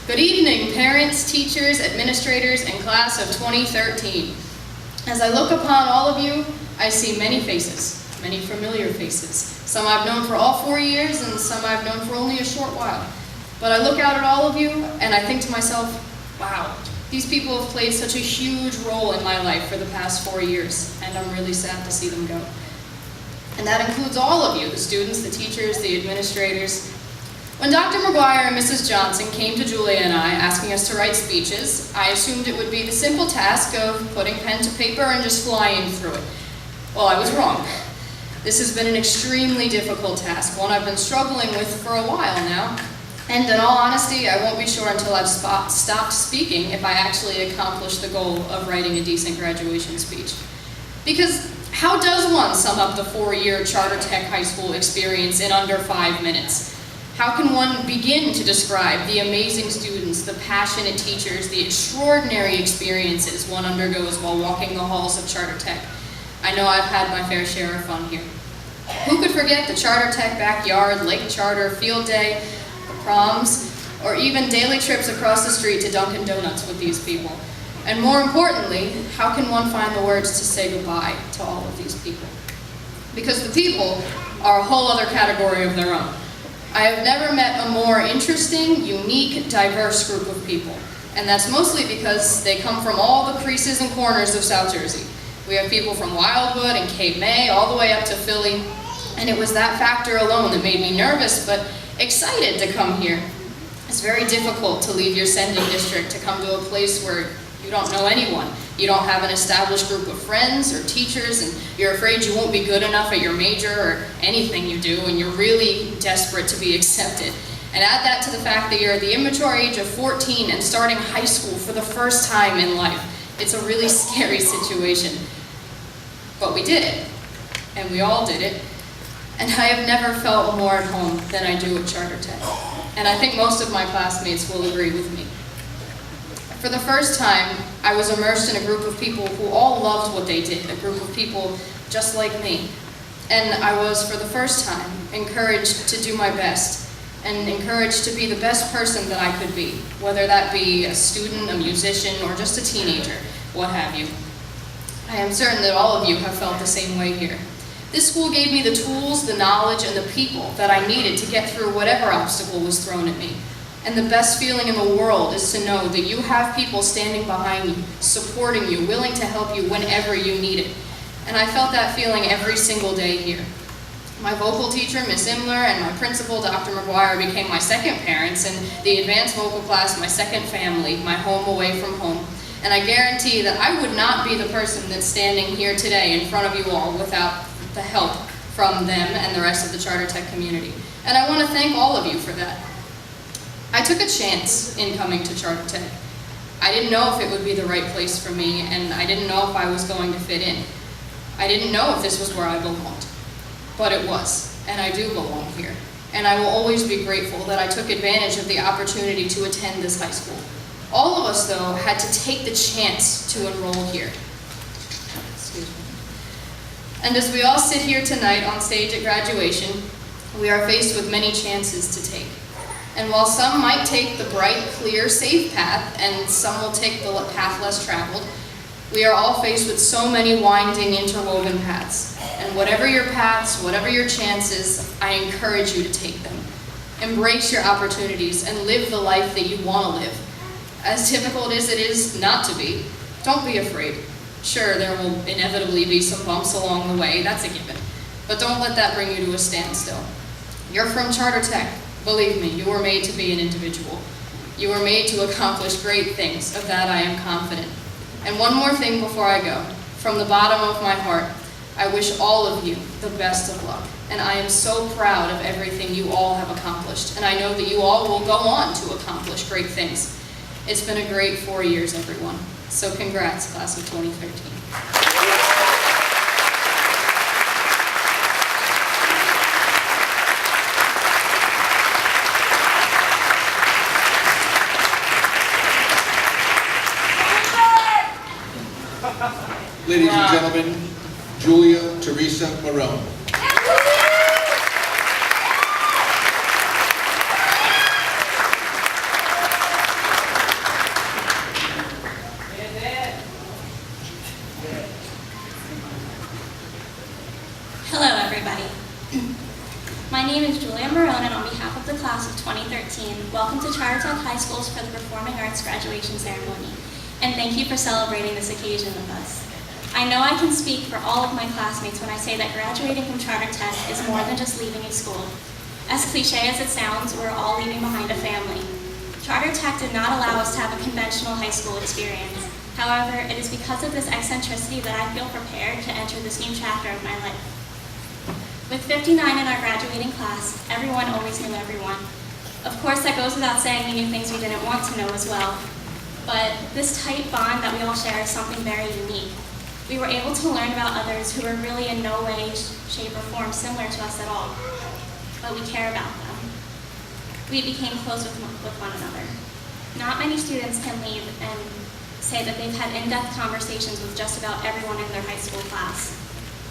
Good evening, parents, teachers, administrators, and class of 2013. As I look upon all of you, I see many faces, many familiar faces. Some I've known for all 4 years, and some I've known for only a short while. But I look out at all of you, and I think to myself, wow, these people have played such a huge role in my life for the past 4 years, and I'm really sad to see them go. And that includes all of you, the students, the teachers, the administrators. When Dr. McGuire and Mrs. Johnson came to Julia and I asking us to write speeches, I assumed it would be the simple task of putting pen to paper and just flying through it. Well, I was wrong. This has been an extremely difficult task, one I've been struggling with for a while now. And in all honesty, I won't be sure until I've stopped speaking if I actually accomplish the goal of writing a decent graduation speech. Because how does one sum up the 4-year Charter Tech High School experience in under 5 minutes? How can one begin to describe the amazing students, the passionate teachers, the extraordinary experiences one undergoes while walking the halls of Charter Tech? I know I've had my fair share of fun here. Who could forget the Charter Tech backyard, Lake Charter, field day, the proms, or even daily trips across the street to Dunkin' Donuts with these people? And more importantly, how can one find the words to say goodbye to all of these people? Because the people are a whole other category of their own. I have never met a more interesting, unique, diverse group of people. And that's mostly because they come from all the creases and corners of South Jersey. We have people from Wildwood and Cape May all the way up to Philly. And it was that factor alone that made me nervous, but excited to come here. It's very difficult to leave your sending district to come to a place where you don't know anyone. You don't have an established group of friends or teachers, and you're afraid you won't be good enough at your major or anything you do, and you're really desperate to be accepted. And add that to the fact that you're at the immature age of 14 and starting high school for the first time in life. It's a really scary situation. But we did it, and we all did it, and I have never felt more at home than I do at Charter Tech. And I think most of my classmates will agree with me. For the first time, I was immersed in a group of people who all loved what they did, a group of people just like me. And I was, for the first time, encouraged to do my best, and encouraged to be the best person that I could be, whether that be a student, a musician, or just a teenager, what have you. I am certain that all of you have felt the same way here. This school gave me the tools, the knowledge, and the people that I needed to get through whatever obstacle was thrown at me. And the best feeling in the world is to know that you have people standing behind you, supporting you, willing to help you whenever you need it. And I felt that feeling every single day here. My vocal teacher, Miss Imler, and my principal, Dr. McGuire, became my second parents, and the advanced vocal class my second family, my home away from home. And I guarantee that I would not be the person that's standing here today in front of you all without the help from them and the rest of the Charter Tech community. And I want to thank all of you for that. I took a chance in coming to Charter Tech. I didn't know if it would be the right place for me, and I didn't know if I was going to fit in. I didn't know if this was where I belonged, but it was, and I do belong here. And I will always be grateful that I took advantage of the opportunity to attend this high school. All of us, though, had to take the chance to enroll here. Excuse me. And as we all sit here tonight on stage at graduation, we are faced with many chances to take. And while some might take the bright, clear, safe path, and some will take the path less traveled, we are all faced with so many winding, interwoven paths. And whatever your paths, whatever your chances, I encourage you to take them. Embrace your opportunities and live the life that you want to live. As difficult as it is not to be, don't be afraid. Sure, there will inevitably be some bumps along the way, that's a given. But don't let that bring you to a standstill. You're from Charter Tech. Believe me, you were made to be an individual. You were made to accomplish great things, of that I am confident. And one more thing before I go. From the bottom of my heart, I wish all of you the best of luck. And I am so proud of everything you all have accomplished. And I know that you all will go on to accomplish great things. It's been a great 4 years, everyone. So congrats, class of 2013. Ladies and gentlemen, Julia Theresa Marrone. high schools for the Performing Arts graduation ceremony, and thank you for celebrating this occasion with us. I know I can speak for all of my classmates when I say that graduating from Charter Tech is more than just leaving a school. As cliche as it sounds, we're all leaving behind a family. Charter Tech did not allow us to have a conventional high school experience. However, it is because of this eccentricity that I feel prepared to enter this new chapter of my life. With 59 in our graduating class, everyone always knew everyone. Of course, that goes without saying we knew things we didn't want to know as well. But this tight bond that we all share is something very unique. We were able to learn about others who were really in no way, shape, or form similar to us at all. But we care about them. We became close with one another. Not many students can leave and say that they've had in-depth conversations with just about everyone in their high school class.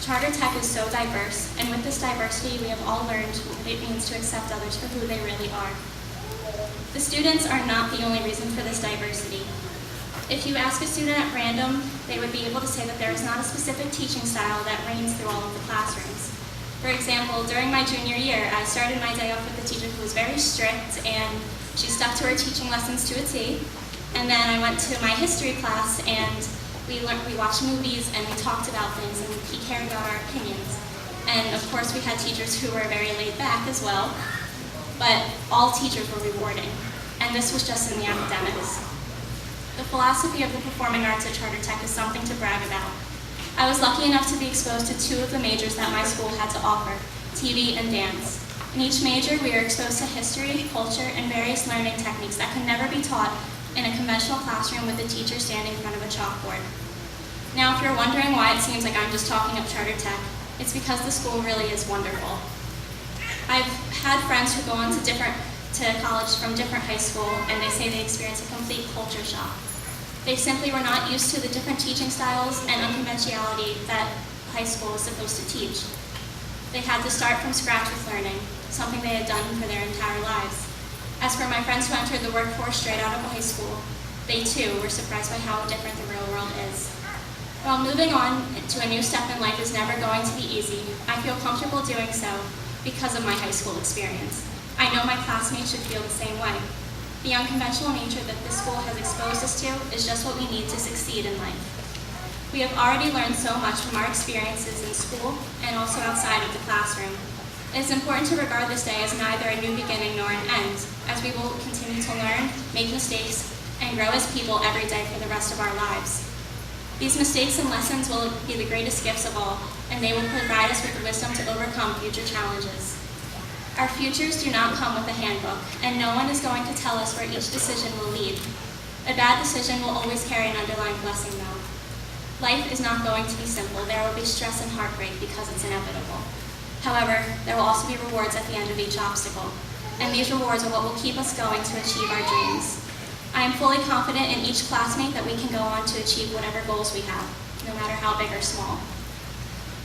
Charter Tech is so diverse, and with this diversity, we have all learned what it means to accept others for who they really are. The students are not the only reason for this diversity. If you ask a student at random, they would be able to say that there is not a specific teaching style that reigns through all of the classrooms. For example, during my junior year, I started my day off with a teacher who was very strict, and she stuck to her teaching lessons to a T. And then I went to my history class, and we watched movies, and we talked about things, and he cared about our opinions. And of course, we had teachers who were very laid back as well, but all teachers were rewarding. And this was just in the academics. The philosophy of the performing arts at Charter Tech is something to brag about. I was lucky enough to be exposed to 2 of the majors that my school had to offer, TV and dance. In each major, we are exposed to history, culture, and various learning techniques that can never be taught in a conventional classroom with a teacher standing in front of a chalkboard. Now, if you're wondering why it seems like I'm just talking up Charter Tech, it's because the school really is wonderful. I've had friends who go on to college from different high school, and they say they experience a complete culture shock. They simply were not used to the different teaching styles and unconventionality that high school is supposed to teach. They had to start from scratch with learning, something they had done for their entire lives. As for my friends who entered the workforce straight out of high school, they too were surprised by how different the real world is. While moving on to a new step in life is never going to be easy, I feel comfortable doing so because of my high school experience. I know my classmates should feel the same way. The unconventional nature that this school has exposed us to is just what we need to succeed in life. We have already learned so much from our experiences in school and also outside of the classroom. It is important to regard this day as neither a new beginning nor an end, as we will continue to learn, make mistakes, and grow as people every day for the rest of our lives. These mistakes and lessons will be the greatest gifts of all, and they will provide us with the wisdom to overcome future challenges. Our futures do not come with a handbook, and no one is going to tell us where each decision will lead. A bad decision will always carry an underlying blessing, though. Life is not going to be simple. There will be stress and heartbreak because it's inevitable. However, there will also be rewards at the end of each obstacle, and these rewards are what will keep us going to achieve our dreams. I am fully confident in each classmate that we can go on to achieve whatever goals we have, no matter how big or small.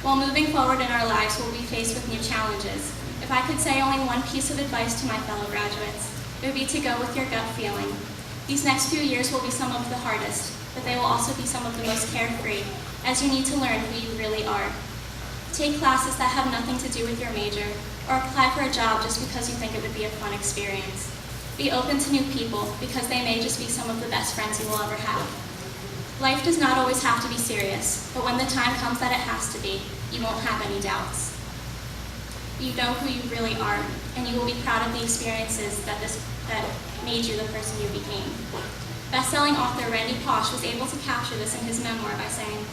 While moving forward in our lives, we'll be faced with new challenges. If I could say only one piece of advice to my fellow graduates, it would be to go with your gut feeling. These next few years will be some of the hardest, but they will also be some of the most carefree, as you need to learn who you really are. Take classes that have nothing to do with your major, or apply for a job just because you think it would be a fun experience. Be open to new people, because they may just be some of the best friends you will ever have. Life does not always have to be serious, but when the time comes that it has to be, you won't have any doubts. You know who you really are, and you will be proud of the experiences that made you the person you became. Best-selling author Randy Pausch was able to capture this in his memoir by saying,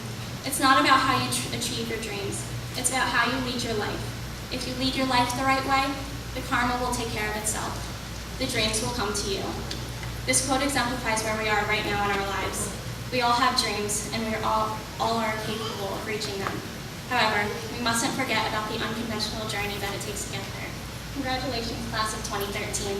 "It's not about how you achieve your dreams, it's about how you lead your life. If you lead your life the right way, the karma will take care of itself. The dreams will come to you." This quote exemplifies where we are right now in our lives. We all have dreams, and we all are capable of reaching them. However, we mustn't forget about the unconventional journey that it takes to get there. Congratulations, class of 2013.